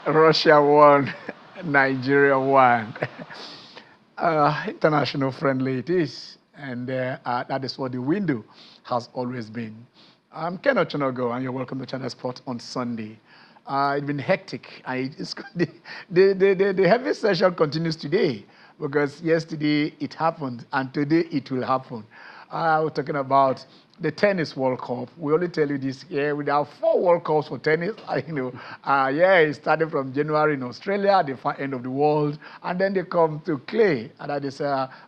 Russia won, Nigeria won. International friendly it is, and that is what the window has always been. I'm Ken Ochonogo, and you're welcome to Channel Sport on Sunday. It's been hectic. The heavy session continues today because yesterday it happened and today it will happen. We're talking about the Tennis World Cup. We only tell you this here. We have 4 World Cups for tennis. It started from January in Australia, the far end of the world, and then they come to clay, and that is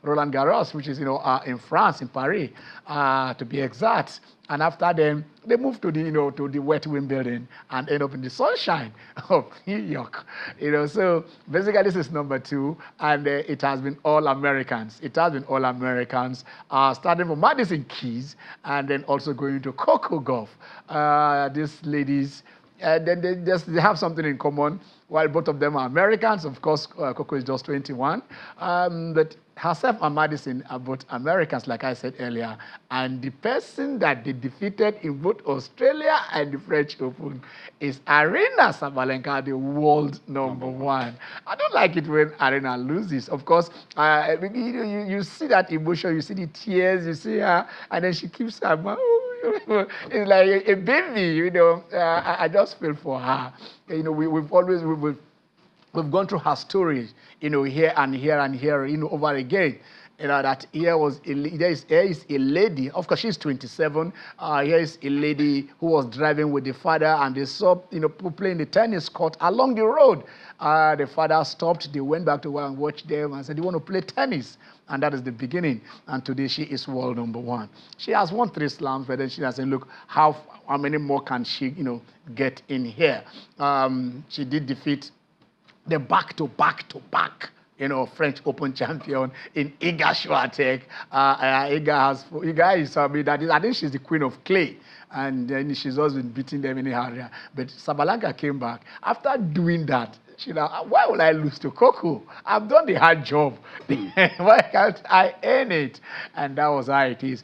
Roland Garros, which is in France, in Paris, to be exact. And after them, they moved to the wet Wimbledon and end up in the sunshine of New York. So basically this is number 2, and it has been all Americans. It has been all Americans, starting from Madison Keys and then also going to Coco Golf. These ladies, then they have something in common. While both of them are Americans, of course, Coco is just 21, but herself and Madison are both Americans, like I said earlier. And the person that they defeated in both Australia and the French Open is Arena Sabalenka, the world number 1. I don't like it when Arena loses. Of course, you see that emotion, you see the tears, you see her, and then she keeps her mouth. It's like a baby, I just feel for her. We've gone through her stories, here and here and here, over again. That here is a lady, of course she's 27, here is a lady who was driving with the father, and they saw, playing the tennis court along the road. The father stopped, they went back to her and watched them and said, "You want to play tennis?" And that is the beginning. And today she is world number 1. She has won 3 slams, but then she has said, look, how many more can she, get in here? She did defeat the back-to-back French Open champion in Iga Swiatek. Iga is, I think she's the queen of clay. And then she's always been beating them in the area. But Sabalenka came back. After doing that, why will I lose to Coco? I've done the hard job. Why can't I earn it? And that was how it is.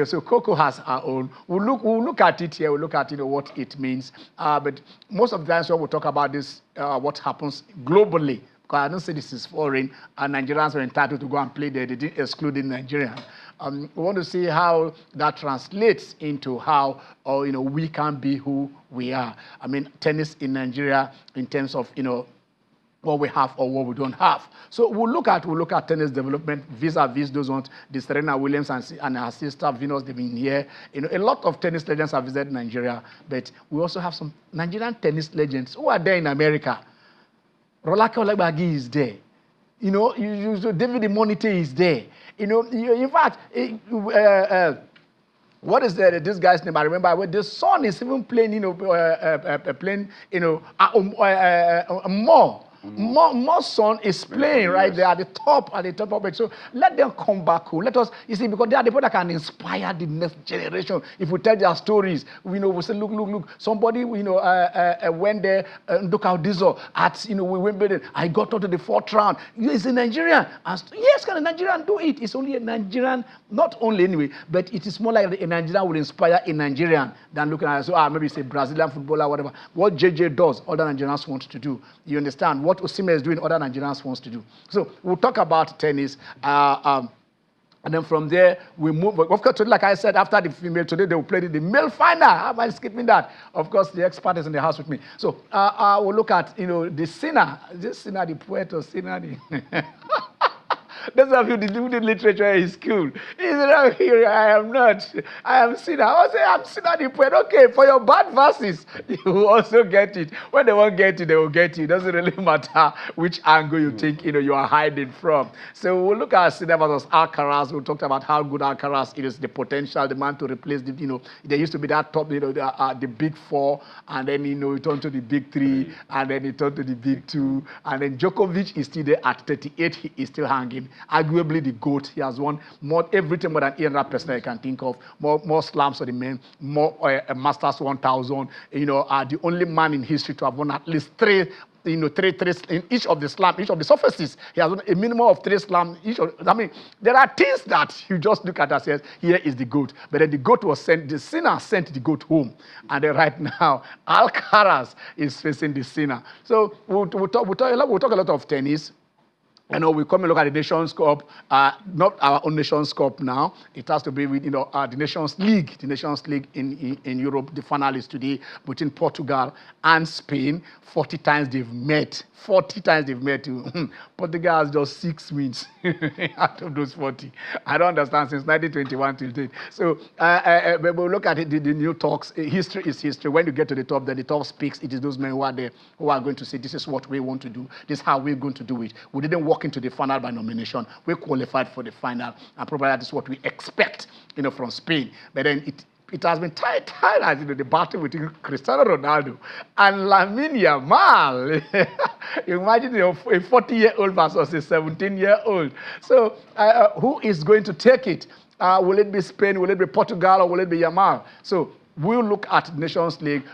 So Coco has her own. We'll look at it here. We'll look at what it means. But most of the times when we talk about this, what happens globally, because I don't say this is foreign, and Nigerians are entitled to go and play there. They didn't exclude the Nigerians. We want to see how that translates into how we can be who we are. I mean, tennis in Nigeria in terms of what we have or what we don't have. So we'll look at tennis development vis-a-vis those ones. The Serena Williams and her sister Venus, they've been here. A lot of tennis legends have visited Nigeria, but we also have some Nigerian tennis legends who are there in America. Rolake Olegbagi is there. David Imonite is there. In fact, what is this guy's name? I remember the son is even playing, more. More son is playing right there at the top of it. So let them come back home. Let us, because they are the people that can inspire the next generation. If we tell their stories, we say, look, somebody, went there, look how this at, we Wimbledon. I got to the 4th round. He's a Nigerian. Yes, can a Nigerian do it? It's only a Nigerian, not only anyway, but it is more like a Nigerian will inspire a Nigerian than looking at maybe it's a Brazilian footballer, whatever. What JJ does, other Nigerians want to do. You understand? What Osimhen is doing, other Nigerians wants to do. So we'll talk about tennis. And then from there, we move. Of course, like I said, after the female, today they will play the male final. How am I skipping that? Of course, the expert is in the house with me. So we'll look at, the singer. This singer, the poet or singer. That's why you do the literature in school. He's not here. I am not. I am sinner. I say I'm sinner the poet. Okay, for your bad verses, you will also get it. When they won't get it, they will get it. It doesn't really matter which angle you think you are hiding from. So we'll look at Sinner versus Alcaraz. We talked about how good Alcaraz is, the potential, the man to replace the. There used to be that top, the big 4, and then he turned to the big 3, and then he turned to the big 2, and then Djokovic is still there at 38. He is still hanging. Arguably the GOAT. He has won everything more than 800% I can think of. More slams for the men, more Masters 1000. The only man in history to have won at least 3 in each of the surfaces. He has a minimum of 3 slams. There are things that you just look at and say, here is the goat. But then the goat was sent, the sinner sent the goat home. And then right now, Alcaraz is facing the sinner. So we'll talk a lot of tennis. We come and look at the Nations Cup, not our own Nations Cup now. It has to be with the Nations League. The Nations League in Europe, the final is today between Portugal and Spain. 40 times they've met. 40 times they've met. Portugal has just 6 wins out of those 40. I don't understand since 1921 till date. So when we look at it, the new talks, history is history. When you get to the top, then the top speaks. It is those men who are there who are going to say, this is what we want to do. This is how we're going to do it. We didn't walk into the final by nomination. We qualified for the final, and probably that is what we expect, from Spain. But then it has been tied as the battle between Cristiano Ronaldo and Lamine Yamal. Imagine a 40-year-old versus a 17-year-old. So who is going to take it? Will it be Spain? Will it be Portugal? Or will it be Yamal? So we'll look at Nations League.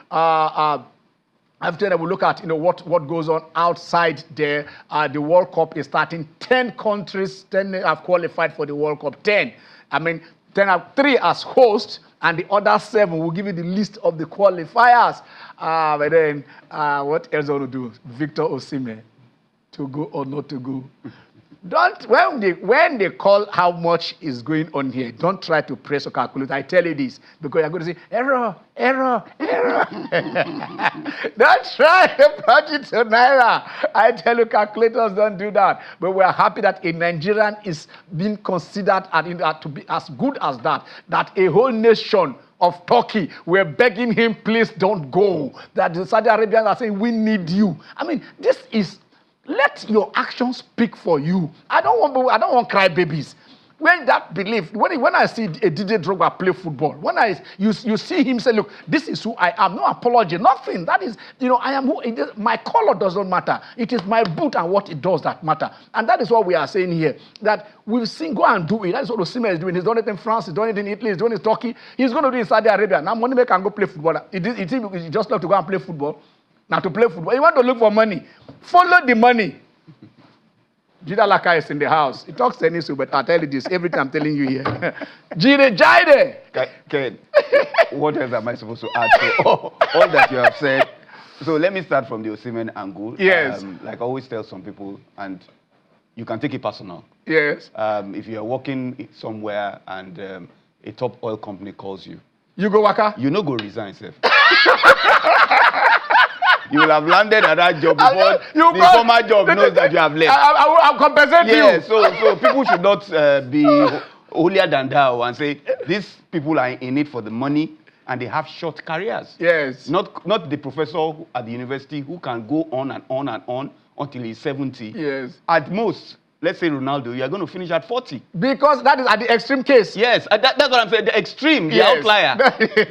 After that, we look at what goes on outside there. The World Cup is starting. 10 countries, 10 have qualified for the World Cup. 10. 3 as hosts, and the other 7 will give you the list of the qualifiers. But then, what else do you want to do? Victor Osimhen, to go or not to go? When they call how much is going on here, don't try to press or calculate. I tell you this, because you're going to say, error. Don't try to plug it to Naira. I tell you, calculators don't do that. But we're happy that a Nigerian is being considered to be as good as that a whole nation of Turkey were begging him, please don't go. That the Saudi Arabians are saying, we need you. This is... Let your actions speak for you. I don't want crybabies. When that belief, when I see a DJ Drogba play football, you see him say, look, this is who I am. No apology, nothing. That is, I am who it is. My color does not matter. It is my boot and what it does that matter. And that is what we are saying here. That we've seen, go and do it. That is what Osimhen is doing. He's done it in France, he's done it in Italy, he's done it in Turkey. He's going to do it in Saudi Arabia. Now, money can go play football. He just love to go and play football. Now, to play football, you want to look for money. Follow the money. Jida Laka is in the house. He talks tennis, but I'll tell you this every time I'm telling you here. Jide Jide! Ken, what else am I supposed to add to all that you have said? So let me start from the Osimhen angle. Yes. Like I always tell some people, and you can take it personal. Yes. If you are working somewhere and a top oil company calls you. You go waka? You no go resign, sir. You will have landed at that job before the former job knows that you have left. I'll compensate you. Yeah, so people should not be holier than thou and say, these people are in it for the money and they have short careers. Yes. Not the professor at the university who can go on and on and on until he's 70. Yes. At most, let's say Ronaldo, you are going to finish at 40. Because that is at the extreme case. Yes, that's what I'm saying. The extreme, the outlier.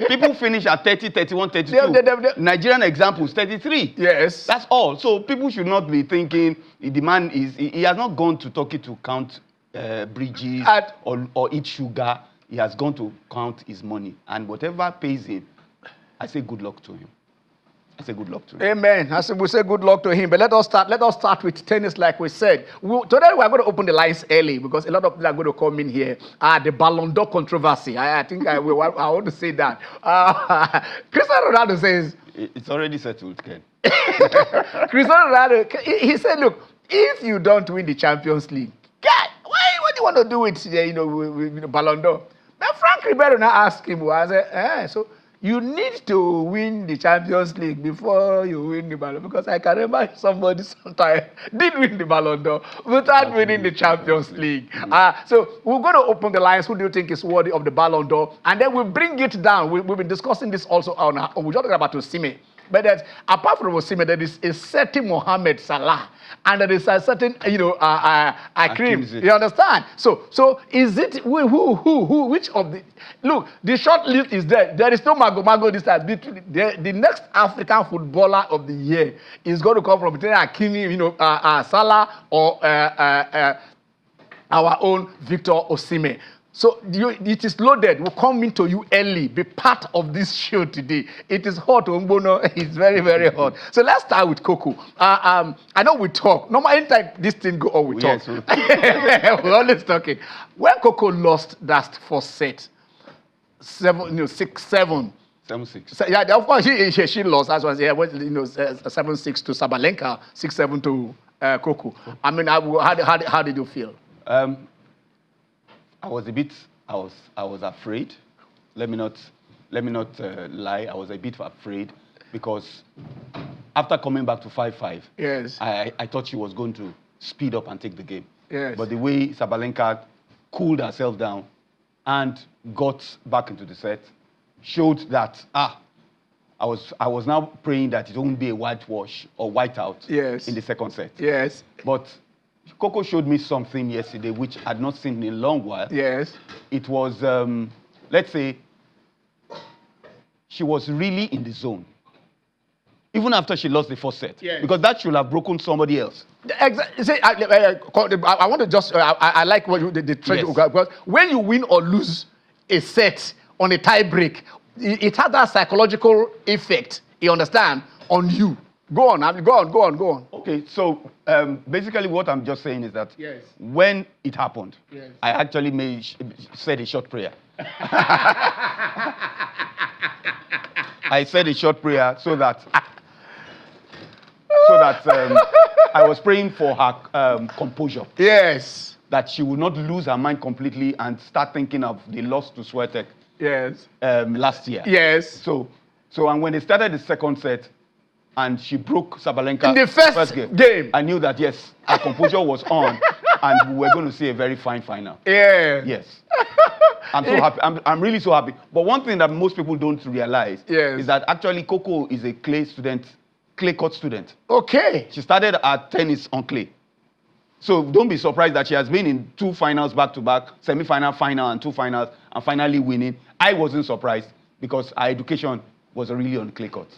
People finish at 30, 31, 32. Nigerian examples, 33. Yes. That's all. So people should not be thinking the man he has not gone to Turkey to count bridges or eat sugar. He has gone to count his money. And whatever pays him, I say good luck to him. I say good luck to him. Amen. We say good luck to him. But let us start with tennis, like we said. Today we are going to open the lines early because a lot of people are going to come in here. The Ballon d'Or controversy. I think I want to say that. Cristiano Ronaldo says it's already settled, Ken. Cristiano Ronaldo, he said, look, if you don't win the Champions League, God, what do you want to do with Ballon d'Or? Then Frank Ribeiro now asked him, I said, so you need to win the Champions League before you win the Ballon d'Or. Because I can remember somebody sometime did win the Ballon d'Or without winning the Champions League. So we're going to open the lines. Who do you think is worthy of the Ballon d'Or? And then we'll bring it down. We've been discussing this also we're talking about Osimhen. But apart from Osimhen, there is a certain Mohamed Salah. And there is a certain, Hakimi. You understand? So is it who? Which of the? Look, the short list is there. There is no Mago this time. The next African footballer of the year is going to come from between Hakimi, Salah, or our own Victor Osimhen. So it is loaded. We'll come into you early. Be part of this show today. It is hot, Umbono. It's very, very hot. So let's start with Coco. I know we talk. Normally, anytime this thing go on, we talk. Yes, we're always talking. When Coco lost that first set, 6-7. 7-6. Yeah, of course she lost. That's why 7-6 to Sabalenka, 6-7 to Coco. I mean, how did you feel? I was afraid. Let me not lie. I was a bit afraid because after coming back to 5-5, yes, I thought she was going to speed up and take the game. Yes. But the way Sabalenka cooled herself down and got back into the set showed that I was now praying that it won't be a whitewash or whiteout in the second set. Yes. But Coco showed me something yesterday which I'd not seen in a long while. Yes. It was, let's say, she was really in the zone. Even after she lost the first set. Yes. Because that should have broken somebody else. Exactly. I want to just, I like what the trend. Yes. Because when you win or lose a set on a tie break, it has that psychological effect, you understand, on you. Go on. Okay, so basically what I'm just saying is that yes, when it happened, yes, I actually said a short prayer. I said a short prayer so that I was praying for her composure. Yes. That she would not lose her mind completely and start thinking of the loss to Swiatek. Yes. Last year. Yes. So and when they started the second set, and she broke Sabalenka in the first game, I knew that yes, her composure was on, and we were going to see a very fine final. Yeah. Yes. I'm so happy. I'm really so happy. But one thing that most people don't realize is that actually Coco is a clay court student. Okay. She started her tennis on clay. So don't be surprised that she has been in 2 finals back-to-back, semi-final, final, and 2 finals, and finally winning. I wasn't surprised because her education was really on clay court.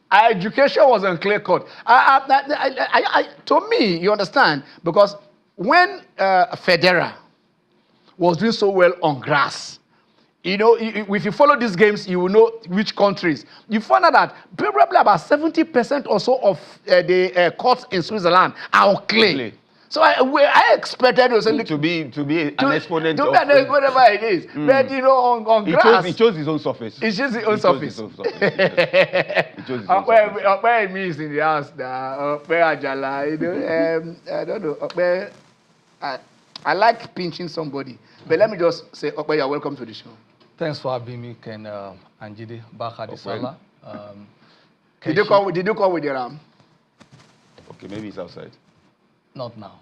Our education was on clear cut. To me, you understand, because when Federer was doing so well on grass, if you follow these games, you will know which countries. You find out that probably about 70% or so of the courts in Switzerland are on clay. So I expected to be an exponent of whatever it is. But on grass, he chose his own surface. He chose his own surface. Where it means in the house now, where Ajala, I don't know. I like pinching somebody, but let me just say, you're welcome to the show. Thanks for having me, Ken and Jide, back at the Salah. Did you come with the ram? Okay, maybe it's outside. Not now.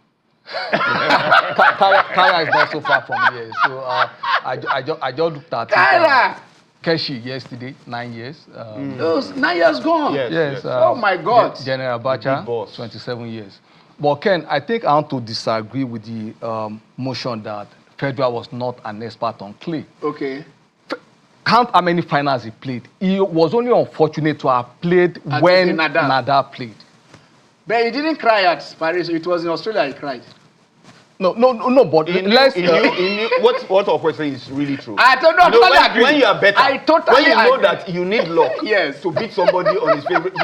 Kaya is not so far from here. So I just looked at Kaya! Keshi yesterday, 9 years. It was 9 years gone. Yes. Oh my God. General Abacha, 27 years. But Ken, I think I want to disagree with the motion that Federer was not an expert on clay. Okay. Count how many finals he played. He was only unfortunate to have played when Nadal played. But he didn't cry at Paris. It was in Australia he cried. No, but what our question is really true. I don't know. When you are better, I totally when you know agree. that you need luck yes, to beat somebody on his favorite,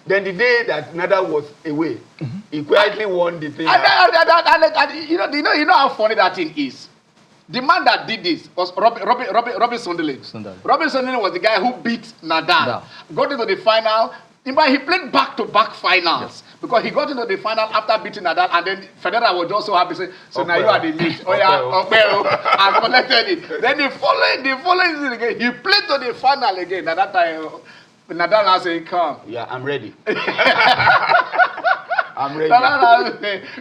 then the day that Nadal was away, he quietly won the thing. You know how funny that thing is. The man that did this was Robin Sunderland. Robin Sunderland was the guy who beat Nadal, got into the final. He played back-to-back finals because he got into the final after beating Nadal, and then Federer was just so happy. So now you are the meat. I collected it. Then the following season again, he played to the final again. At that time, Nadal now said, "Come." Yeah, I'm ready. I'm ready.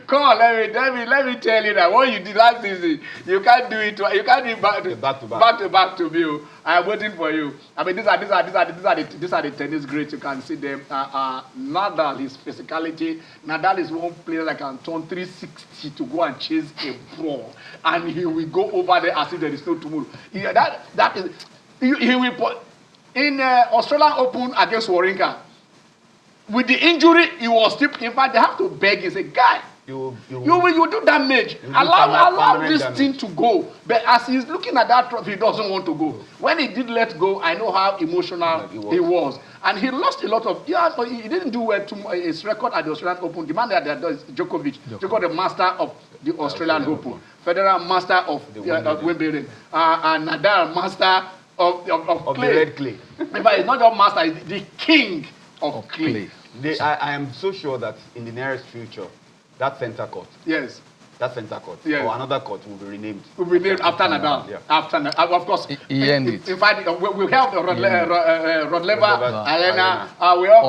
Come on, let me tell you that what you did last season, you can't do it. You can't do it back to back to me. I'm waiting for you. I mean, these are the tennis greats. You can see them. Nadal, his physicality. Nadal is one player that can turn 360 to go and chase a ball, and he will go over there as if there is no tomorrow. He will put in Australian Open against Wawrinka. With the injury, he was still. In fact, they have to beg and say, "Guy, You do damage. Allow this thing to go. But as he's looking at that trophy, he doesn't want to go. When he did let go, I know how emotional he was. And he lost a lot of. He didn't do well to his record at the Australian Open. The man that is Djokovic. Djokovic, the master of the Australian Open, Federer, master of Wimbledon, and Nadal, master of clay. The red clay. In fact, it's not just master; it's the king of clay. I am so sure that in the nearest future, that center court. Yes. That center court or another court will be renamed. Will be named after Nadal. Yeah. After of course. In fact, we have the Rod Laver, Arena. We have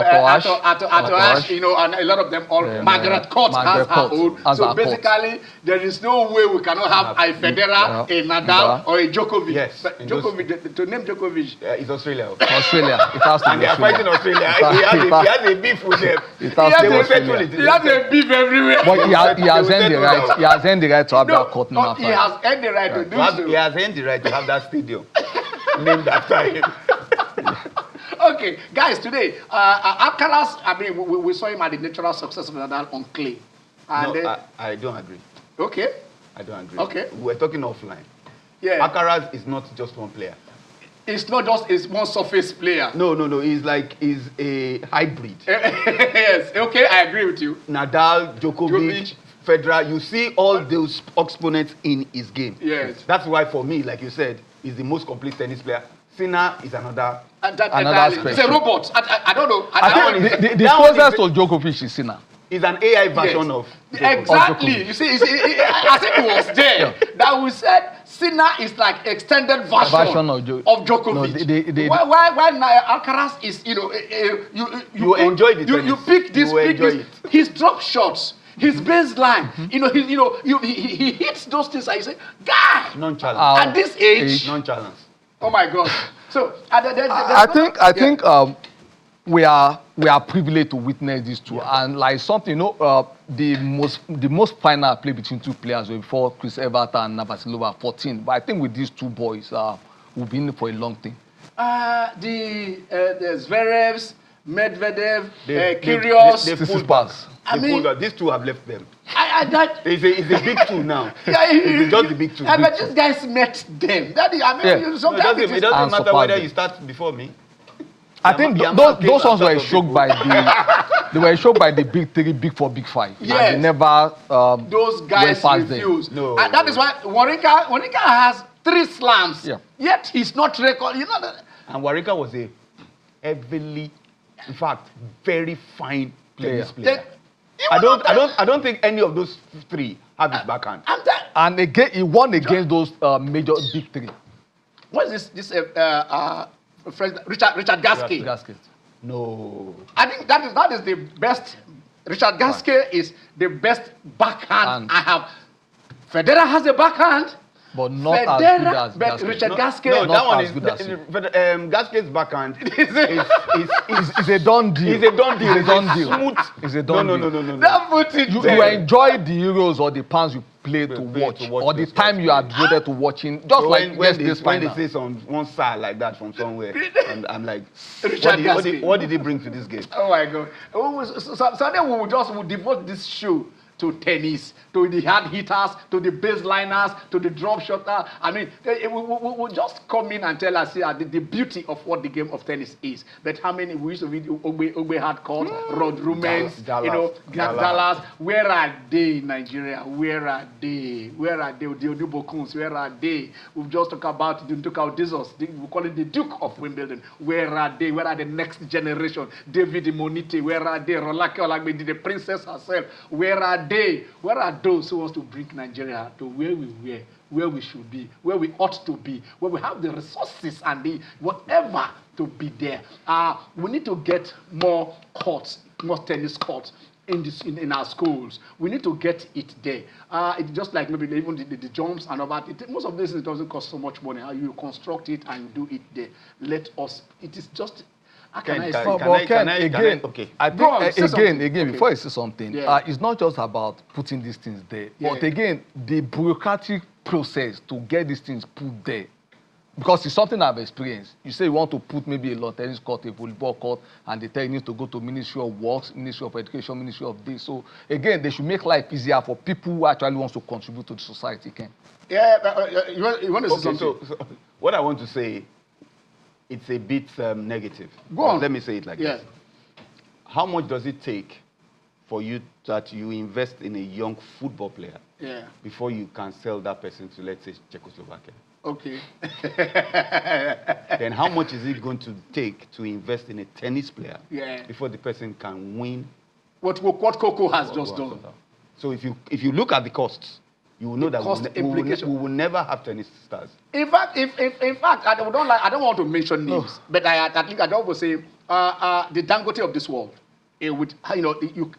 Atoash, and a lot of them all. Margaret Court has her own. So basically, there is no way we cannot have a Federer, a Nadal, or a Djokovic. Yes. But Djokovic, to name Djokovic. It's Australia. Australia. It has to be. And they are fighting Australia. He has a beef with them. He has a beef everywhere. But he has earned the right. He has earned the right to have that court named after him. He has earned the right to do so. He has earned the right to have that stadium named after him. Okay, guys, today, Alcaraz, I mean, we saw him at the natural success of Nadal on clay. And no, I don't agree. Okay. I don't agree. Okay. We're talking offline. Yeah. Alcaraz is not just one player. It's not just one surface player. No. He's a hybrid. Yes. Okay, I agree with you. Nadal, Djokovic, Federer, you see all those exponents in his game. Yes. That's why, for me, like you said, he's the most complete tennis player. Sinner is another aspect. It's a robot. I don't know. I think the closest to Djokovic is Sinner. Is an AI version of Djokovic. Exactly. You see, I think it was there that we said Sinner is like extended version of Djokovic. No, why Alcaraz is, you enjoy the tennis. You pick this. His drop shots. His baseline, he hits those things and you say, guy, nonchalant. At this age, nonchalant. Oh my God! So I think we are privileged to witness this too, and like something the most final play between two players was before Chris Evert and Navratilova 14, but I think with these two boys, we've been in for a long thing. The Zverevs, Medvedev, Kyrgios, these two have left them. It's a big two now. It's just the big two. But these guys met them. Sometimes it doesn't matter whether you start before me. I think those ones were shocked by the big three, big four, big five. Yes. They never those guys refuse. No. And that is why Wawrinka has 3 slams. Yeah. Yet he's not record. And Wawrinka was a heavily, in fact, very fine tennis player. I don't think any of those 3 have his backhand. And again, he won against those major big 3. What is this? Richard Gasquet. No. I think that is the best. Richard Gasquet is the best backhand I have. Federer has a backhand. But not as good as Gasquet. Richard Gasquet. No, that one is Gasquet's backhand is a done deal. It's a done deal. It's a done deal. Smooth. It's a done deal. No. That puts it you enjoy the Euros or the pounds you play to watch or the time you are devoted to watching. Just so like when they say one side like that from somewhere, I'm like, what did he bring to this game? Oh my God! So then we will devote this show to tennis, to the hard hitters, to the baseliners, to the drop shotter. I mean, we'll just come in and tell us the beauty of what the game of tennis is. But how many we used to read Ogbe Hardcourt, Rod Rumens, Dallas. Where are they in Nigeria? Where are they? Where are they? The Odubokuns, where are they? We've just talked about the Duke of Jesus. We call it the Duke of Wimbledon. Where are they? Where are the next generation? David Imonite, where are they? Rolake Olagbedi, the princess herself. Where are they? Where are those who want to bring Nigeria to where we were, where we should be, where we ought to be, where we have the resources and the whatever to be there? We need to get more courts, more tennis courts in our schools. We need to get it there. It's just like maybe even the jumps and all that. Most of this, it doesn't cost so much money. You construct it and you do it there. Let us. It is just. Again, before I say something, it's not just about putting these things there, but again, the bureaucratic process to get these things put there because it's something I've experienced. You say you want to put maybe a lawn tennis court, a volleyball court, and they tell you need to go to Ministry of Works, Ministry of Education, Ministry of this. So again, they should make life easier for people who actually want to contribute to the society. Ken. Yeah, you want to say something? So what I want to say, it's a bit negative. Go on. Let me say it like this. How much does it take for you that you invest in a young football player before you can sell that person to, let's say, Czechoslovakia? Okay. Then how much is it going to take to invest in a tennis player before the person can win? What Coco has just done. So if you look at the costs, you will know that we will never have tennis stars. In fact, I don't want to mention names, but I think I don't want to say the Dangote of this world. You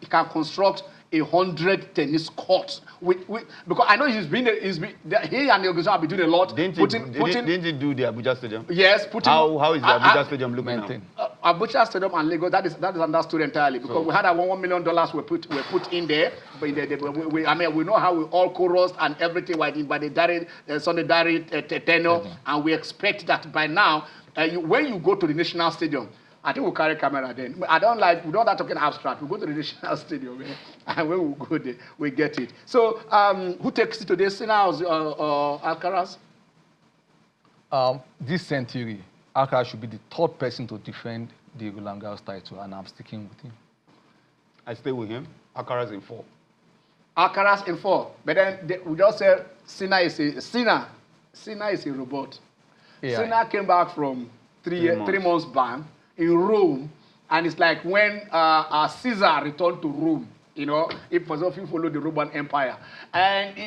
can construct 100 tennis courts because I know he and the organization have been doing a lot. Didn't he do the Abuja Stadium? Yes, how is the Abuja Stadium looking now? Abuja Stadium and Lagos, that is understood entirely because we had $1 million we put in there. But we know how we all chorused and everything by the Sunday Diary tenure, and we expect that by now, when you go to the National Stadium, I think we'll carry camera then. We don't like talking abstract. We go to the National Stadium, and when we go there, we get it. So, who takes it today, Sinner or Alcaraz? This century, Alcaraz should be the third person to defend the Roland Garros title, and I'm sticking with him. I stay with him. Alcaraz in 4. Alcaraz in 4. But then we just said Sinner is a robot. Yeah. Sinner came back from three months ban in Rome, and it's like when Caesar returned to Rome, if for example you follow the Roman Empire, and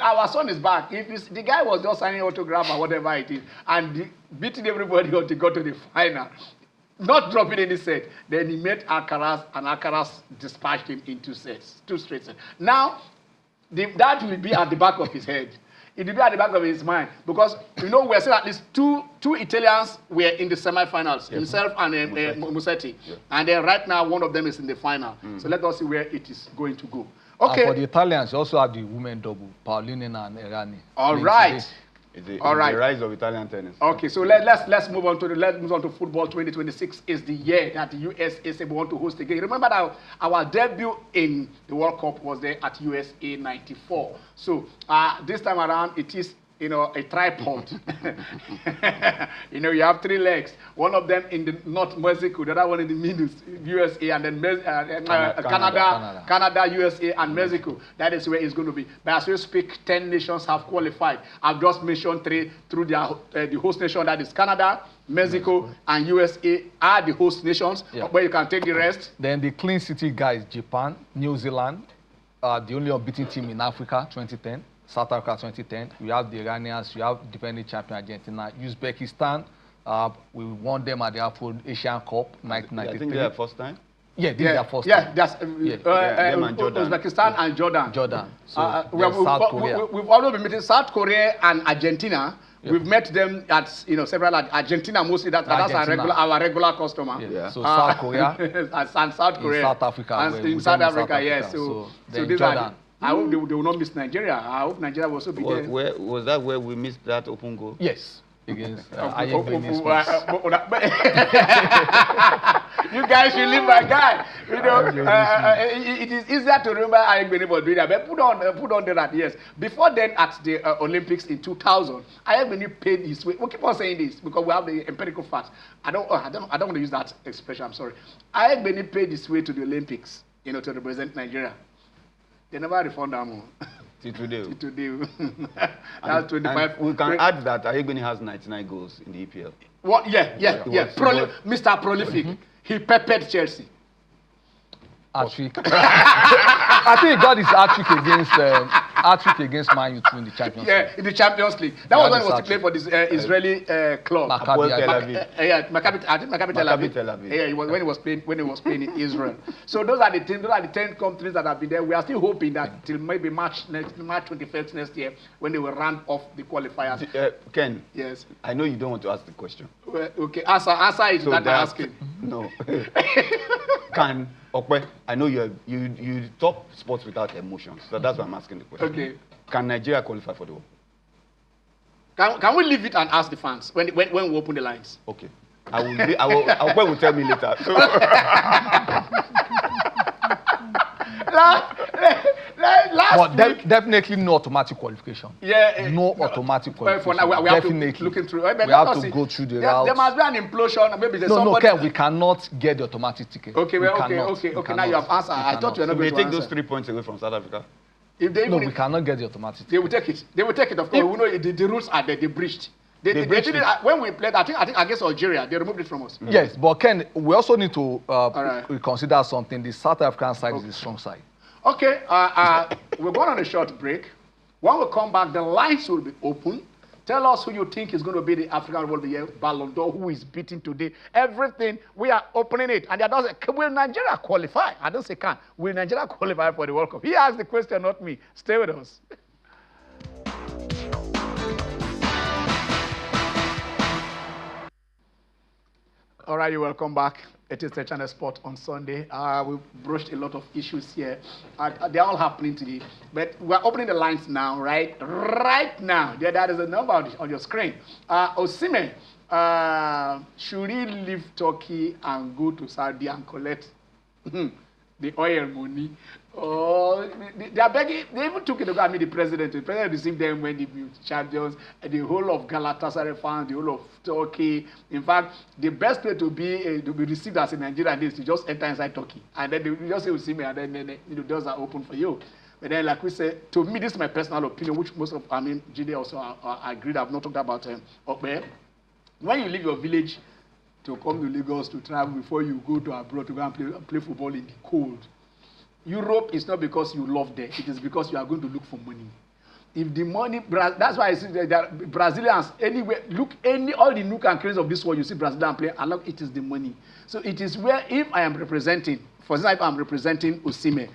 our son is back. The guy was just signing autograph or whatever it is, and beating everybody until he got to the final, not dropping any set. Then he met Alcaraz, and Alcaraz dispatched him in 2 straight sets. Now, that will be at the back of his head. It will be at the back of his mind because we're saying at least two Italians were in the semifinals, himself and Musetti, and then right now one of them is in the final. So let us see where it is going to go. Okay. And for the Italians, you also have the women double, Paolina and Errani. All right. The rise of Italian tennis. Okay, so let's move on to football. 2026 is the year that the USA want to host again. Remember that our debut in the World Cup was there at USA 94. So this time around it is a tripod. You have 3 legs. One of them in the North Mexico, the other one in the middle, USA, and then Canada, USA, and Mexico. That is where it's going to be. But as we speak, 10 nations have qualified. I've just mentioned 3 through the host nation, that is Canada, Mexico, and USA are the host nations, where you can take the rest. Then the Clean City guys, Japan, New Zealand, the only unbeaten team in Africa, 2010. South Africa 2010, we have the Iranians, we have defending champion Argentina, Uzbekistan, we won them at the Afro Asian Cup 1993. I think they are first time. Yeah, this is their first time. Yeah, that's them and Jordan. Uzbekistan and Jordan. So South Korea. We've already been meeting South Korea and Argentina. Yep. We've met them at several Argentina mostly. That's our regular customer. Yeah. So South Korea and South Korea, in South Africa, and in South Africa, yes. So these Jordan. I hope they will not miss Nigeria. I hope Nigeria will also be there. Was that where we missed that open goal? Yes. Against You guys should leave my guy. It is easier to remember Ayegbeni for doing that. But put on that, yes. Before then, at the Olympics in 2000, Ayegbeni paid his way. We keep on saying this because we have the empirical facts. I don't want to use that expression. I'm sorry. Ayegbeni paid his way to the Olympics, to represent Nigeria. They never refund that money. Till today. That's 25. And we can add that Ayegbeni has 99 goals in the EPL. What? Yeah. Mr. Prolific. He peppered Chelsea. Hat-trick. I think he got his hat-trick against Man U in the Champions League. Yeah, in the Champions League. That was when he was to play for this Israeli club. Maccabi Tel Aviv. Yeah, it was when he was playing in Israel. So those are the 10 countries that have been there. We are still hoping that till maybe March 21st next year, when they will round off the qualifiers. Ken. Yes. I know you don't want to ask the question. Well, okay. Answer is so that I'm asking. No. Okwe, I know you talk sports without emotions, so that's why I'm asking the question. Okay. Can Nigeria qualify for the World? Can we leave it and ask the fans when we open the lines? Okay. Akwe will tell me later. So. Last week, definitely no automatic qualification. Yeah, no automatic qualification. For now, we definitely. have to look through. We have to go through the route. There must be an implosion. Maybe there's somebody. No, we cannot get the automatic ticket. Okay, okay. Now you have answered. I thought you were not going to take answer. those 3 points away from South Africa. If they we cannot get the automatic ticket. They will take it. They will take it. Of course, we know the rules are there. They breached. They breached it. When we played, I think against Algeria, they removed it from us. Yes, but Ken, we also need to reconsider something. The South African side is the strong side. Okay, we're going on a short break. When we come back, the lines will be open. Tell us who you think is going to be the African Rugby of the Year Ballon d'Or, who is beating today. Everything, we are opening it. And they don't say, will Nigeria qualify? I don't say can. Will Nigeria qualify for the World Cup? He asked the question, not me. Stay with us. All right, you're welcome back. It is the Channel Sport on Sunday. We've brushed a lot of issues here. They're all happening today. But we're opening the lines now, right? Right now. That is a number on your screen. Osimhen, should he leave Turkey and go to Saudi and collect the oil money? Oh, they are begging. They even took it to go and meet the president. The president received them when they beat champions. The whole of Galatasaray fans, the whole of Turkey. In fact, the best place to be received as a Nigerian is to just enter inside Turkey, and then they just say, "See me," and then the doors are open for you. But then, like we said, to me, this is my personal opinion, which most of Jide also agreed. I've not talked about up there. When you leave your village to come to Lagos to travel before you go to abroad to go and play football in the cold. Europe is not because you love there. It is because you are going to look for money. If the money, that's why I see that Brazilians, anywhere, all the nook and crannies of this world, you see Brazilian play, and look, it is the money. So it is where, if I am representing, for example, if I'm representing Osimhen,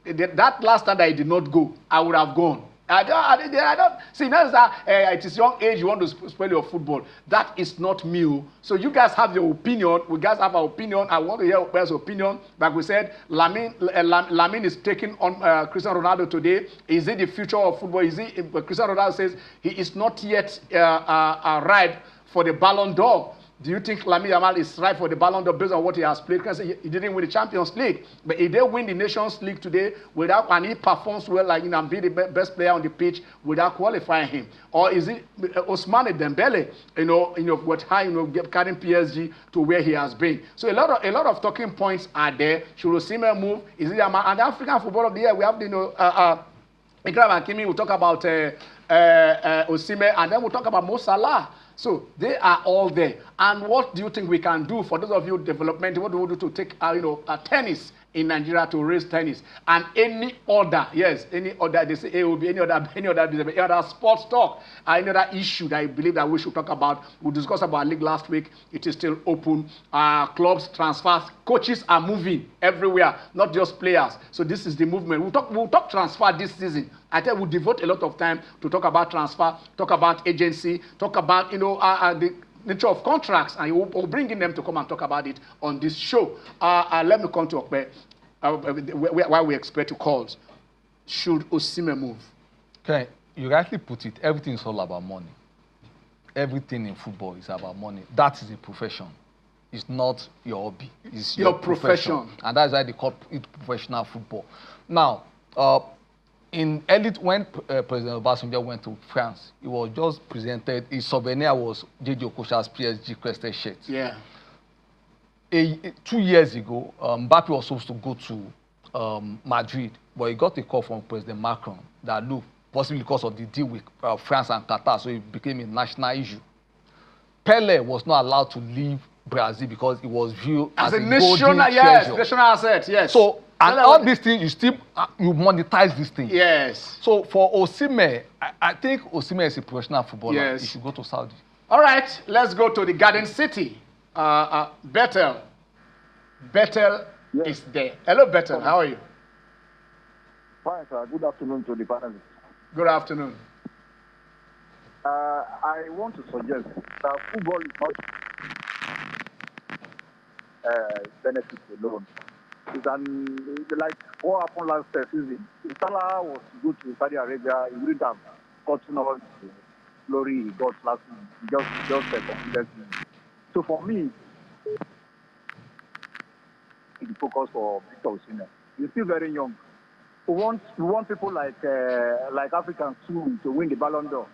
that last time that I did not go, I would have gone. I don't see now that it is young age you want to spoil your football. That is not me. So you guys have your opinion. We guys have our opinion. I want to hear your opinion. Like we said, Lamine is taking on Cristiano Ronaldo today. Is it the future of football? Is it? Cristiano Ronaldo says he is not yet ripe for the Ballon d'Or. Do you think Lamine Yamal is right for the Ballon d'Or based on what he has played? Because he didn't win the Champions League. But if they win the Nations League today and he performs well, like and be the best player on the pitch without qualifying him? Or is it Ousmane Dembele, carrying PSG to where he has been? So a lot of talking points are there. Should Osimhen move? Is it Yamal? And the African Football of the Year, we have Hakimi, we'll talk about Osimhen, and then we'll talk about Mo Salah. So they are all there. And what do you think we can do for those of you development? What do we do to take tennis in Nigeria, to raise tennis and any other? Yes, any other. They say it will be any other sports talk, any other issue that I believe that we should talk about. We discussed about league last week. It is still open. Clubs, transfers, coaches are moving everywhere, not just players. So this is the movement. We'll talk transfer this season. I tell you, we'll devote a lot of time to talk about transfer, talk about agency, talk about the nature of contracts, and we'll bring in them to come and talk about it on this show. Let me come to Okpe, while we expect to calls. Should Osimhen move? Okay, you rightly put it. Everything is all about money. Everything in football is about money. That is a profession. It's not your hobby. It's your profession. And that's why they call it professional football. Now, in elite, when President Obasanjo went to France, he was just presented, his souvenir was J.J. Okocha's PSG crested shirt. Yeah. 2 years ago, Mbappe was supposed to go to Madrid, but he got a call from President Macron that, look, possibly because of the deal with France and Qatar, so it became a national issue. Pele was not allowed to leave Brazil because it was viewed as a national asset, yes. So, and all these things, you monetize these things. Yes. So for Osimhen, I think Osimhen is a professional footballer. Yes. He should go to Saudi. All right, let's go to the Garden City. Bethel. Bethel is there. Hello, Bethel. How are you? Fine, sir. Good afternoon to the panelists. Good afternoon. I want to suggest that football is not benefits alone. It's like what happened last season. If Salah was to go to Saudi Arabia, he wouldn't have gotten all glory he got last season. He just completed season. So for me, the focus for Victor Osimhen. He's still very young. We want people like Africans too to win the Ballon d'Or.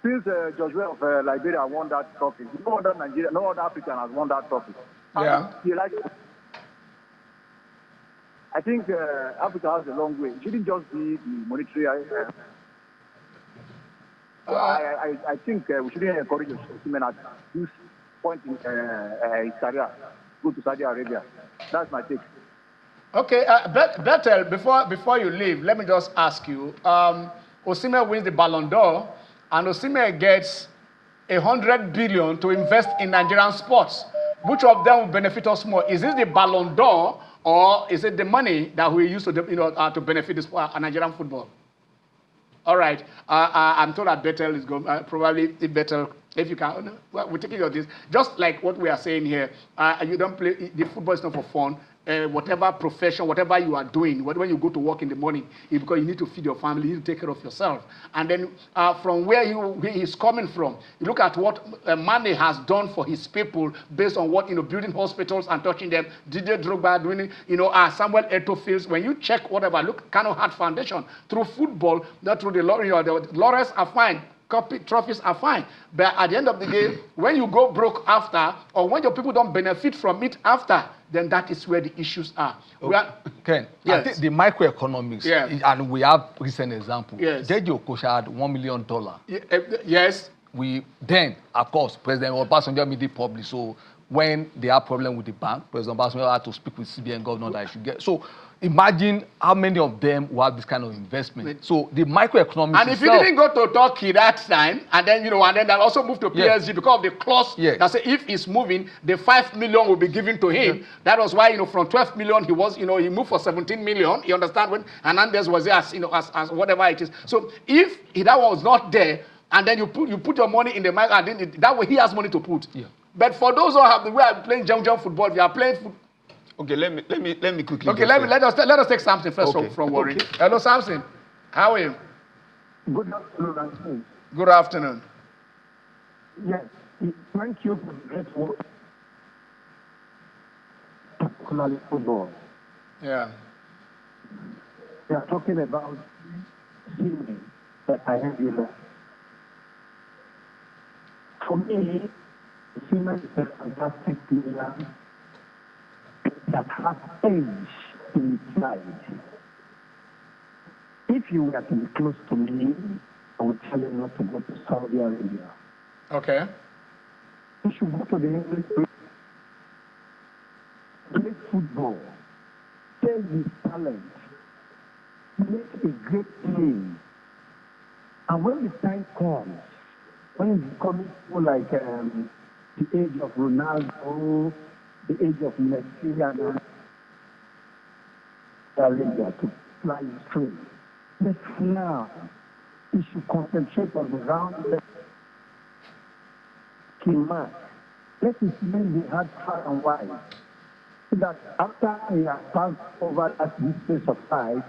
Since Joshua of Liberia won that trophy, no other African has won that trophy. Yeah. I think Africa has a long way. It shouldn't just be the monetary. I think we shouldn't encourage Osimhen at this point in his career. Go to Saudi Arabia. That's my take. Okay, Bertel, before you leave, let me just ask you. Osimhen wins the Ballon d'Or, and Osimhen gets 100 billion to invest in Nigerian sports. Which of them will benefit us more? Is this the Ballon d'Or, or is it the money that we use to benefit this Nigerian football? All right. I'm told that Bertel is going probably Bertel. If you can, well, we're taking your this. Just like what we are saying here, you don't play. The football is not for fun. Whatever profession, whatever you are doing, when you go to work in the morning, it's because you need to feed your family, you need to take care of yourself. And then from where he's coming from, you look at what Mane has done for his people based on what, building hospitals and touching them. Didier Drogba doing, Samuel Eto'o fields. When you check whatever, look, Kano Heart Foundation, through football, not through the laurels are fine. Trophies are fine, but at the end of the day, when you go broke after, or when your people don't benefit from it after, then that is where the issues are. Ken, yes. I think the microeconomics, and we have recent example. Yes. J.J. Okocha had $1 million. Yes. Then, of course, President Obasanjo made it public. So when they have problem with the bank, President Obasanjo had to speak with CBN governor that I should get. So imagine how many of them will have this kind of investment. So the microeconomics. And if he didn't go to Turkey that time, and then that also moved to PSG because of the clause that say if he's moving, the 5 million will be given to him. Yeah. That was why from 12 million he moved for 17 million. You understand, when Hernandez was there as whatever it is. So if that was not there, and then you put your money in the market, and then that way he has money to put. Yeah. But for those who have the way of playing jump football, we are playing football. Okay, let me quickly. Okay, let us take something first from Warren. Okay. Hello, Samson. How are you? Good afternoon. Good afternoon. Yes, thank you for the great work, particularly football. Yeah. We are talking about singing that I heard you know. For me, Osimhen is a fantastic player that has age in its life. If you were to be close to me, I would tell you not to go to Saudi Arabia. Okay. You should go to the English play football, sell his talent, make a great play. And when the time comes, when it's coming to like the age of Ronaldo, the age of Messi, and Arabia to fly straight. But now, he should concentrate on the round match. Let his men be hard, far and wide. So that after he has passed over that distance of size,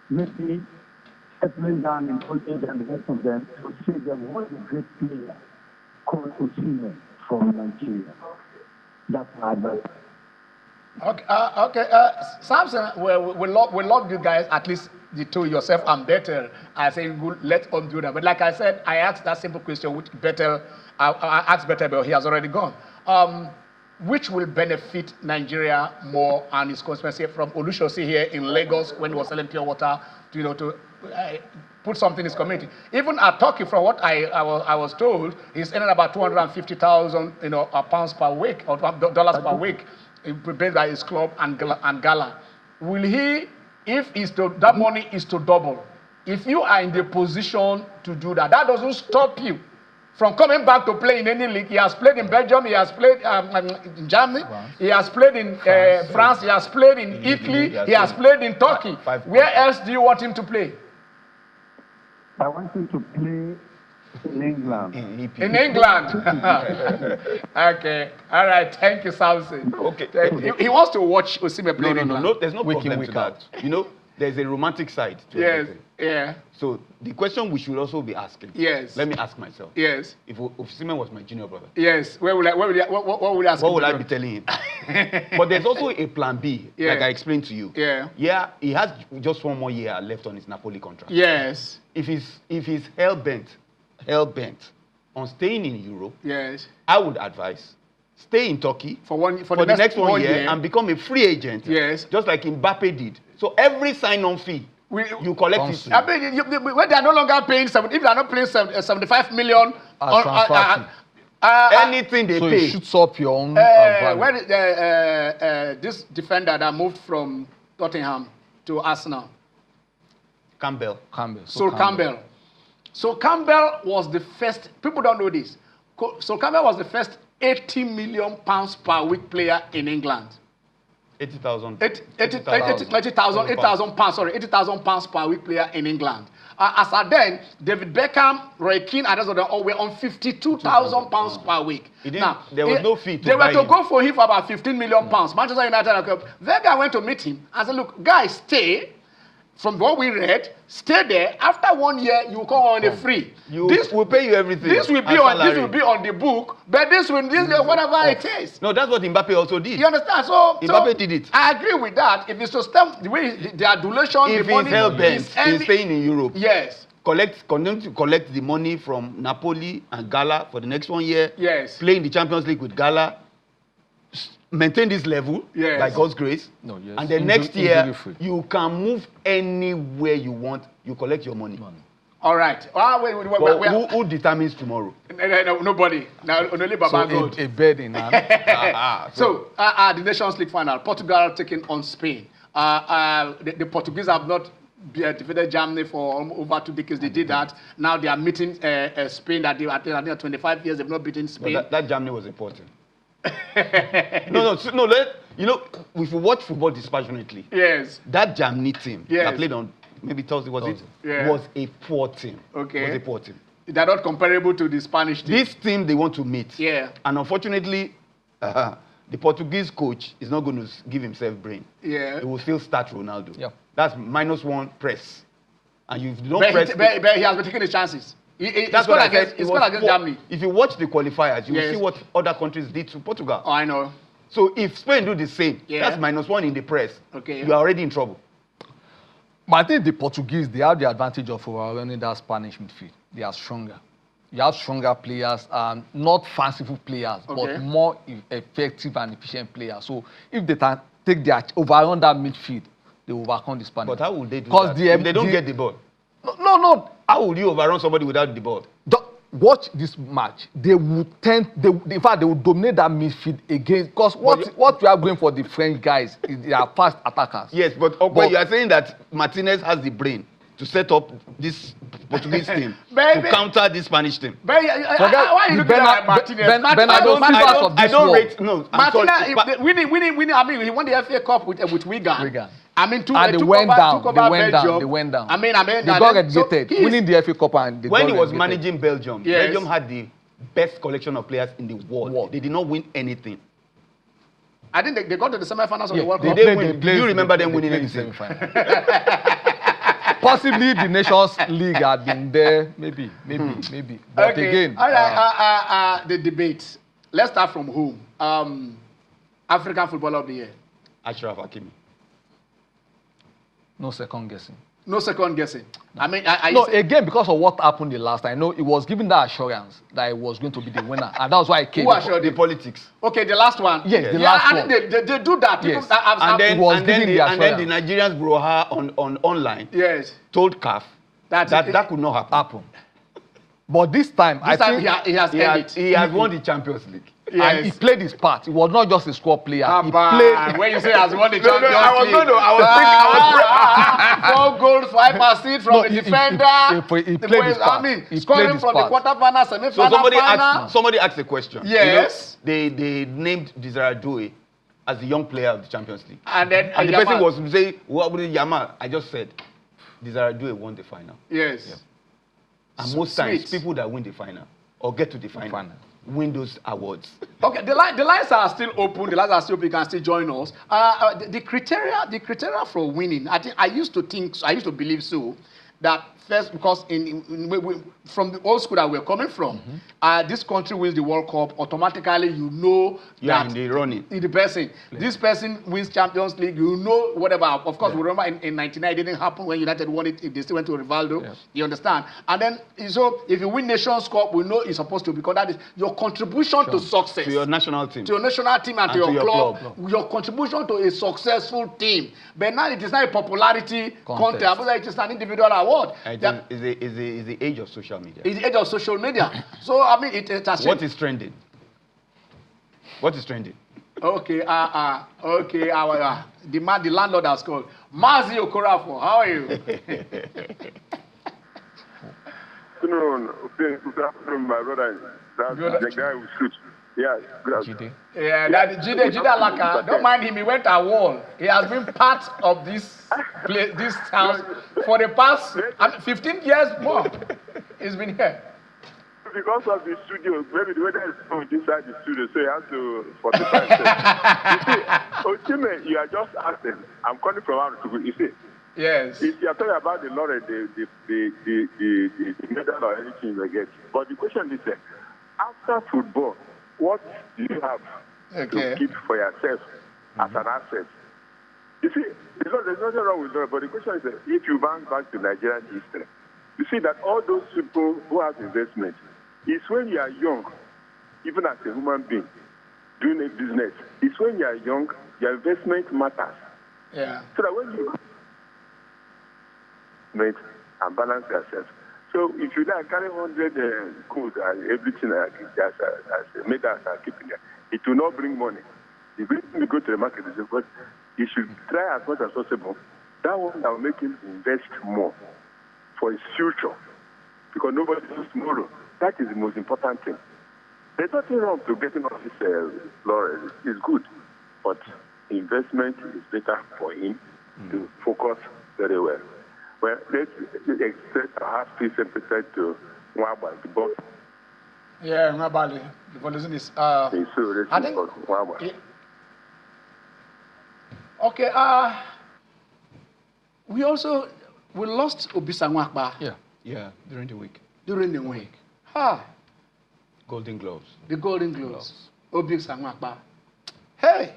maybe settling down in old age and the rest of them, to say them what a great player called Osimhen from Nigeria. That's my advice. Okay. Samson, we love you guys, at least the two, yourself and Bertel. I say, let us do that. But like I said, I asked that simple question, which Bertel, I asked Bertel, but he has already gone. Which will benefit Nigeria more and his conspiracy from Olusosi here in Lagos when he was selling pure water to put something in his community. Even at Turkey, from what I was told, he's earning about 250,000 pounds per week or dollars per week, paid by his club and gala. Will he, if that money is to double, if you are in the position to do that, that doesn't stop you from coming back to play in any league. He has played in Belgium, he has played in Germany, he has played in France, he has played in Italy, he has played in Turkey. Where else do you want him to play? I want him to play in England. In England? Okay. All right. Thank you, Samson. Okay. He wants to watch Osimhen play in England. No, there's no problem to that. there's a romantic side to Yes. everything. Yeah. So the question we should also be asking. Yes. Let me ask myself. Yes. If Osimhen was my junior brother, Yes. What would I ask what him would to I do? be telling him? But there's also a plan B, Yeah. like I explained to you. Yeah. Yeah, he has just 1 more year left on his Napoli contract. Yes. If he's hell bent on staying in Europe, Yes. I would advise stay in Turkey For the next 1 year and become a free agent. Yes. Just like Mbappe did. So every sign-on fee you collect it. I mean, when they are no longer paying if they are not paying 75 million anything they So pay. it shoots up your own value. where is this defender that moved from Tottenham to Arsenal? Campbell. So Campbell. So Campbell was the first. People don't know this. So Campbell was the first 80 million pounds per week player in England. 80,000. 80,000 pounds. Sorry, 80,000 pounds per week player in England. As at then, David Beckham, Roy Keane, and others all were on 52,000 pounds per week. There was no fee to They were buy to him. go for him for about 15 million pounds. Manchester United. Wenger went to meet him and said, "Look, guys, stay." From what we read, stay there. After 1 year, you come on a free. This will pay you everything. This will be on the book, but this whatever it is. No, that's what Mbappe also did. You understand? So Mbappe did it. I agree with that. If it's to stem the way the adulation, If the money he's hell bent is in staying in Europe, yes, continue to collect the money from Napoli and Gala for the next 1 year. Yes. Play in the Champions League with Gala. Maintain this level by God's grace. No, yes. And then next year, Injury-free. you can move anywhere you want. You collect your money. all right. Who determines tomorrow? Nobody. Now only Baba God. A bed in hand. So the Nations League final, Portugal taking on Spain. The Portuguese have not defeated Germany for over 2 decades. They did that. Now they are meeting Spain. That they are 25 years. They've not beaten Spain. No, that Germany was important. no. If you watch football dispassionately, Yes. that Germany team Yes. that played on maybe Thursday was it? Yeah. Was a poor team. Okay. Was a poor team. They're not comparable to the Spanish team. This team they want to meet. Yeah. And unfortunately, the Portuguese coach is not going to give himself brain. Yeah. He will still start Ronaldo. Yeah. That's -1 press. And if you don't But press, but he has been taking his chances. that's what I said. It's scored against Germany. If you watch the qualifiers, you will Yes. see what other countries did to Portugal. Oh, I know. So if Spain do the same, Yeah. that's -1 in the press. Okay. You are already in trouble. But I think the Portuguese, they have the advantage of overrunning that Spanish midfield. They are stronger. You have stronger players, not fanciful players, Okay. but more effective and efficient players. So if they can take their overrun that midfield, they will overcome the Spanish. But how will they do 'Cause that if they don't get the ball? No. How will you overrun somebody without the ball? Watch this match. They will in fact, they will dominate that midfield again. Because what we are going for the French guys is they are fast attackers. Yes, but you are saying that Martinez has the brain to set up this Portuguese team to counter this Spanish team. But why are you looking at Martinez? I don't rate. No, I'm sorry. Martinez, winning. I mean, he won the FA Cup with Wigan. I mean, They went down. I mean, they got relegated, winning the FA Cup and they when got he was relegated. managing Belgium, Yes. Belgium had the best collection of players in the world. They did not win anything. I think they got to the semi-finals of the World They Cup. didn't win. Do you remember them winning the anything? semi-final. Possibly the Nations League had been there, maybe. But again, all right, the debate. Let's start from home. African Footballer of the Year. Achraf Hakimi. no second guessing. No second guessing. I mean, again, because of what happened the last time, I know it was given that assurance that he was going to be the winner, and that's why I came. Who assured The him? politics. Okay, the last one. Yes, the last one. They do that. Yes. And then the the Nigerians brouhaha on online yes, told CAF that could not happen. But this time, I think he has He has won the Champions League. Yes. and he played his part. He was not just a squad player. He But played. when you say has won the Champions League, I was 4 goals, 5 assists from a defender. He played his part. I mean, He scoring played his from the part. quarterfinal, semi-final, So somebody asked a question. Yes. You know, they named Desire Doué as the young player of the Champions League. And then And the person was saying, what would Yamal? I just said, Desire Doué won the final. yes. And most times, Sweet. people that win the final or get to the final win those awards. Okay, the lines are still open. The lines are still open. You can still join us. The criteria for winning. I used to believe so. That first, because from the old school that we're coming from, this country wins the World Cup, automatically you know that in the running. The person, this person wins Champions League, you know whatever. Of course, we remember in 99 it didn't happen when United won it. They still went to Rivaldo. Yeah. You understand? And then so if you win Nations Cup, we know it's supposed to, because that is your contribution to success. To your national team. To your national team and to your club. Your contribution to a successful team. But now it is not a popularity contest. It is an individual award. It's the age of social media. It's the age of social media. So I mean, it has. What is trending? What is trending? Okay, okay. The landlord has called. Mazi Okorafo, how are you? Good afternoon, my brother. That's the guy who shoots. Yeah, good afternoon. Yeah, that Jide Alaka, don't mind him, he went a wall. He has been part of this place, this house for the past 15 years more. He's been here. Because of the studio, maybe the weather is cold inside the studio, so you have to 45 seconds. You see, Osimhen, you are just asking. I'm calling from out to you see. Yes. If you are talking about the laurel, the medal or anything you get. But the question is, after football, what do you have to keep for yourself as an asset? You see, there's nothing wrong with that, but the question is, if you back to Nigerian history, you see that all those people who have investment, it's when you are young, even as a human being, doing a business, it's when you are young, your investment matters. Yeah. So that when you make and balance yourself. So if you like carry 100 gold and everything as medals are keeping there, it will not bring money. If you go to the market, but you should try as much as possible. That one that will make him invest more for his future, because nobody knows tomorrow. That is the most important thing. There's nothing wrong to getting all this laurel. It's good, but investment is better for him to focus very well. Well, let's express our heartfelt sympathy to Mwaba, the boss. Yeah, Mwabali. The police is. I think. Okay. We lost Obisa Nwakba. Yeah, during the week. Golden Gloves. The Golden Gloves. Obisa Nwakba. Hey.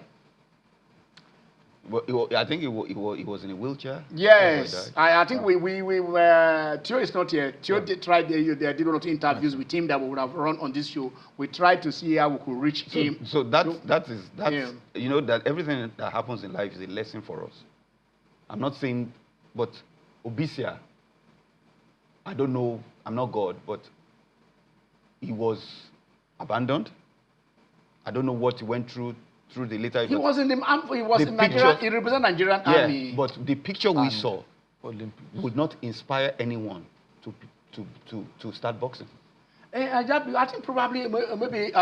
Well, I think he was in a wheelchair. Yes, I think we were. Theo is not here. Theo did a lot of interviews with him that we would have run on this show. We tried to see how we could reach him. So that's you know that everything that happens in life is a lesson for us. I'm not saying, but Obisia, I don't know. I'm not God, but he was abandoned. I don't know what he went through the later. He was in the he was in Nigeria. He represented Nigerian army. But the picture we saw would not inspire anyone to start boxing. I think probably maybe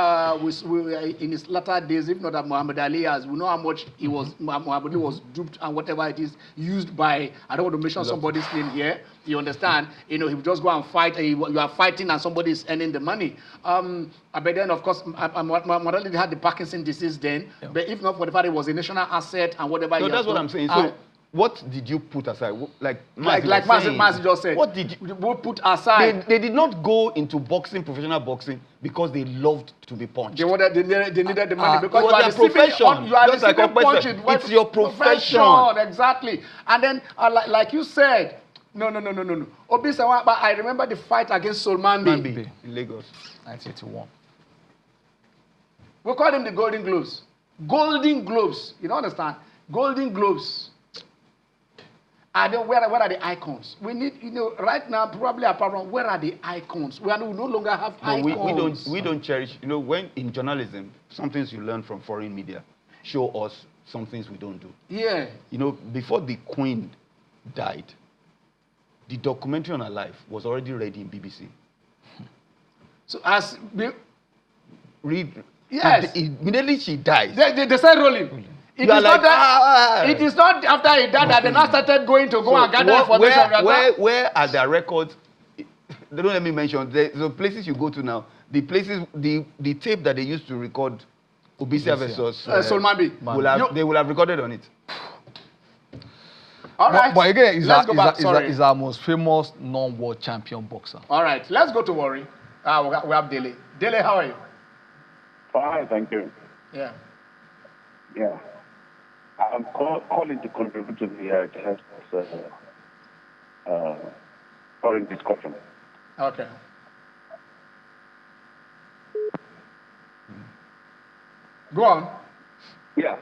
in his latter days, if not that Muhammad Ali has, we know how much he was. Muhammad Ali was duped and whatever it is used by. I don't want to mention somebody's name here. You understand? You know, he would just go and fight. You are fighting and somebody is earning the money. But then, of course, Muhammad Ali had the Parkinson disease then. Yeah. But if not for the fact it was a national asset and whatever. So that's what I'm saying. So what did you put aside? Like Mazi just said. What did you put aside? They did not go into boxing, professional boxing, because they loved to be punched. They needed the money because you are the profession. You are receiving punching. It's your profession. Exactly. And then, like you said, no. Obisa, but I remember the fight against Solmambi in Lagos, 1981. We called him the Golden Gloves. Golden Gloves. You don't understand? Golden Gloves. And then where are the icons? We need, right now, probably apart from where are the icons? We no longer have icons. We don't cherish, when in journalism, some things you learn from foreign media show us some things we don't do. Yeah. Before the Queen died, the documentary on her life was already ready in BBC. So as yes, immediately she died. They started rolling. It is not after he died that they now started going to and gather information. Where are their records? They don't let me mention. The places you go to now, the places, the tape that they used to record Obisia versus Solmambi. they will have recorded on it. All right. But again, he's our most famous non-world champion boxer. All right, let's go to Warri. We have Dele. Dele, how are you? Fine, thank you. Yeah. Yeah. I'm calling to contribute to the foreign discussion. Okay. Go on. Yeah.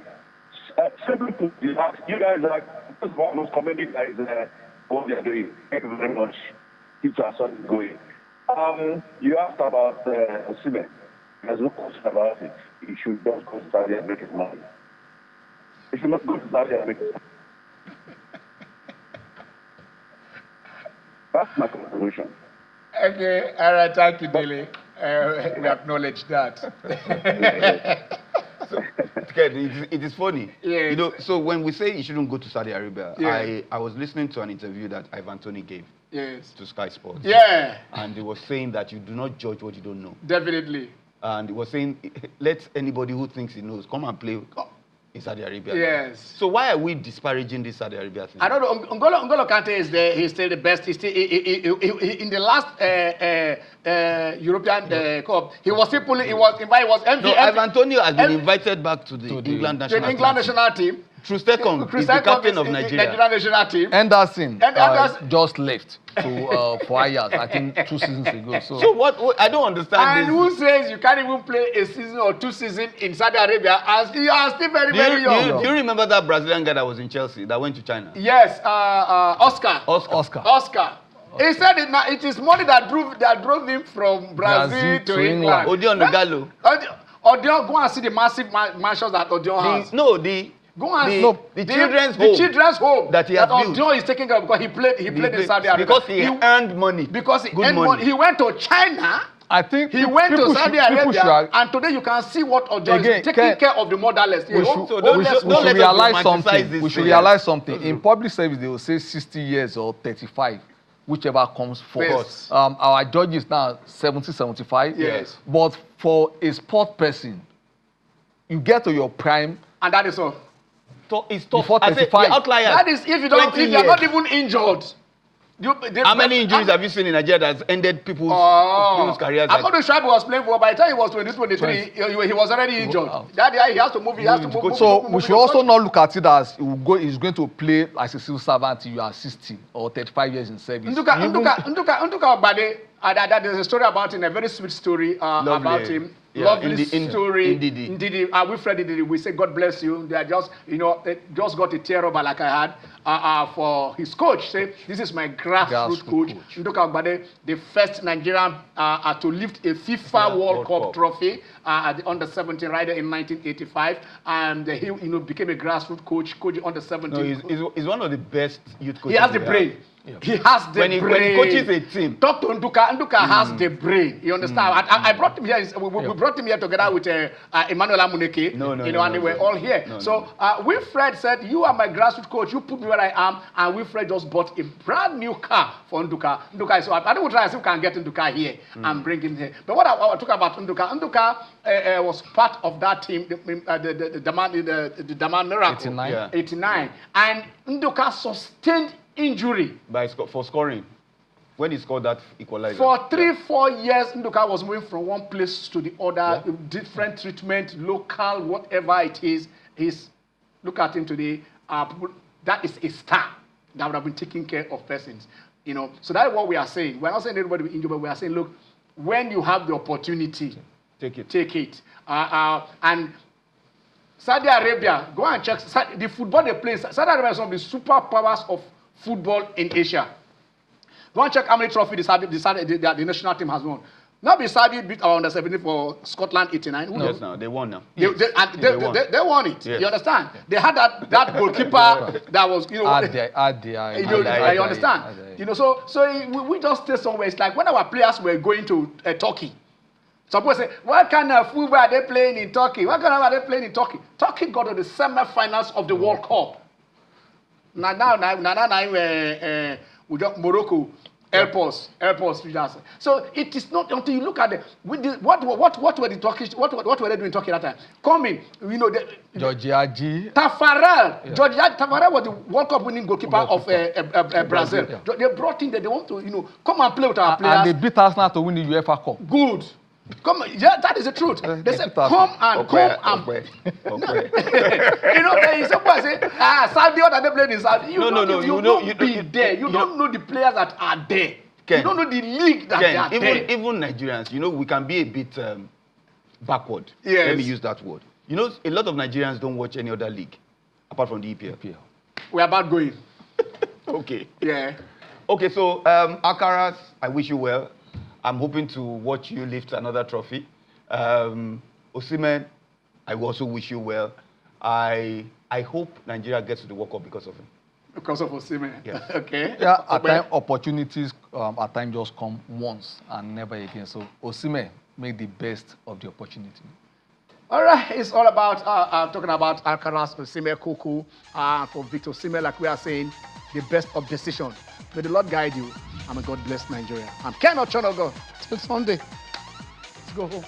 Simply put, you guys are one of those comedy guys what they're doing. Thank you very much. Keep our son going. You asked about Osimhen. There's no question about it. He should just go to Saudi and make his money. He should not go to Saudi and make his money. That's my conclusion. Okay, all right, thank you, Dele. We acknowledge that. It is funny. Yes. You know, so when we say you shouldn't go to Saudi Arabia, Yeah. I was listening to an interview that Ivan Toney gave to Sky Sports. Yeah. And he was saying that you do not judge what you don't know. Definitely. And he was saying, let anybody who thinks he knows come and play in Saudi Arabia. Yes. So why are we disparaging this Saudi Arabia thing? I don't know. N'Golo Kante is there. He's still the best. He's still in the last European Cup. He was still pulling. He was invited. He was MVP. No, Ivan Toney has been invited back to the England national team. England national team. Trustekong is the captain of Nigeria. Nigerian national team. Anderson just left to for Ajax, I think 2 seasons ago. So what I don't understand. And who says you can't even play a season or 2 seasons in Saudi Arabia as you are still very young? Do you remember that Brazilian guy that was in Chelsea that went to China? Yes, Oscar. He said it is money that drove him from Brazil to England. Odion Nogalo. Odion, go and see the massive mansions that Odion has. Go and the children's home that he has built. Odion is taking care of because he played in Saudi Arabia. Because he earned money. Because he earned money. He went to China. I think he went to Saudi Arabia, and today you can see what Odion is taking care of the motherless. We should realize something. We should realize something. In public service, they will say 60 years or 35. Whichever comes first. Yes. Our judge is now 70, 75. Yes. But for a sport person, you get to your prime. And that is all. It's tough. Before 35. That is if you are not even injured. How many injuries have you seen in Nigeria that has ended people's careers? I'm not sure Shabi was playing for. By the time he was 22, 23, he was already injured. That year he has to move. He has to move. So we should also not look at it as he's going to play as a civil servant till you are 60 or 35 years in service. Nduka Obade, there's a story about him, a very sweet story about him. Yeah, lovely story. Indeed. Wilfred Ndidi, we say God bless you. They are just, just got a tear over like I had for his coach. Say, this is my grassroots coach. Nduka Obade, the first Nigerian to lift a FIFA World Cup trophy at the under-17 rider in 1985, and he became a grassroots coach, coaching under-17. No, he's one of the best youth coaches. He has the brain. Yeah. He has the brain. When he coaches a team. Talk to Nduka. Nduka has the brain. You understand? I brought him here. We brought him here together with Emmanuel Amuneke. And they were all here. Wilfred said, you are my grassroots coach. You put me where I am. And Wilfred just bought a brand new car for Nduka. Nduka is I don't try to see if we can get Nduka here and bring him here. But what I talk about Nduka. Nduka was part of that team, the Daman Miracle. 89. And Nduka sustained injury for scoring when he scored that equalizer. For 3-4 years, Nduka was moving from one place to the other, different treatment, local, whatever it is. Look at him today. That is a star that would have been taking care of persons. So that's what we are saying. We're not saying everybody will be injured, but we are saying, look, when you have the opportunity, take it. And Saudi Arabia, go and check the football they play. Saudi Arabia is one of the superpowers of football in Asia. Go and check how many trophies the national team has won. Not be Saudi beat our under-17 for Scotland 89. Yes, now they won now. They won it. Yes. You understand? They had that goalkeeper that was you understand? So we just stay somewhere. It's like when our players were going to Turkey. Some people say, what kind of football are they playing in Turkey? What kind of are they playing in Turkey? Turkey got to the semi-finals of the World Cup. Now, we got Morocco. Help us, Fidesz. So it is not until you look at what were the Turkish, what were they doing Turkey that time? Coming, Georgie Aji. Tafarel. Yeah. Georgie Aji, Tafarel was the World Cup winning goalkeeper of Brazil. Yeah. They brought in there, they want to, come and play with our players. And they beat Arsenal to win the UEFA Cup. Good. Come, yeah, that is the truth. They said, come and. There is somebody say, Saudi, what are they playing in Saudi? You don't know the players that are there. Ken, you don't know the league that they are there. Even Nigerians, we can be a bit backward. Yes. Let me use that word. A lot of Nigerians don't watch any other league apart from the EPL. We're about going. Okay. Yeah. Okay, so Akaras, I wish you well. I'm hoping to watch you lift another trophy. Osimhen, I also wish you well. I hope Nigeria gets to the World Cup because of him. Because of Osimhen? Yes. Okay. Yeah, at times, opportunities at times just come once and never again. So Osimhen, make the best of the opportunity. All right, it's all about talking about Alcaraz, Osimhen, Kuku, for Victor Osimhen, like we are saying, the best of decision. May the Lord guide you, and may God bless Nigeria. I'm Ken Ochonogo. Till Sunday. Let's go home.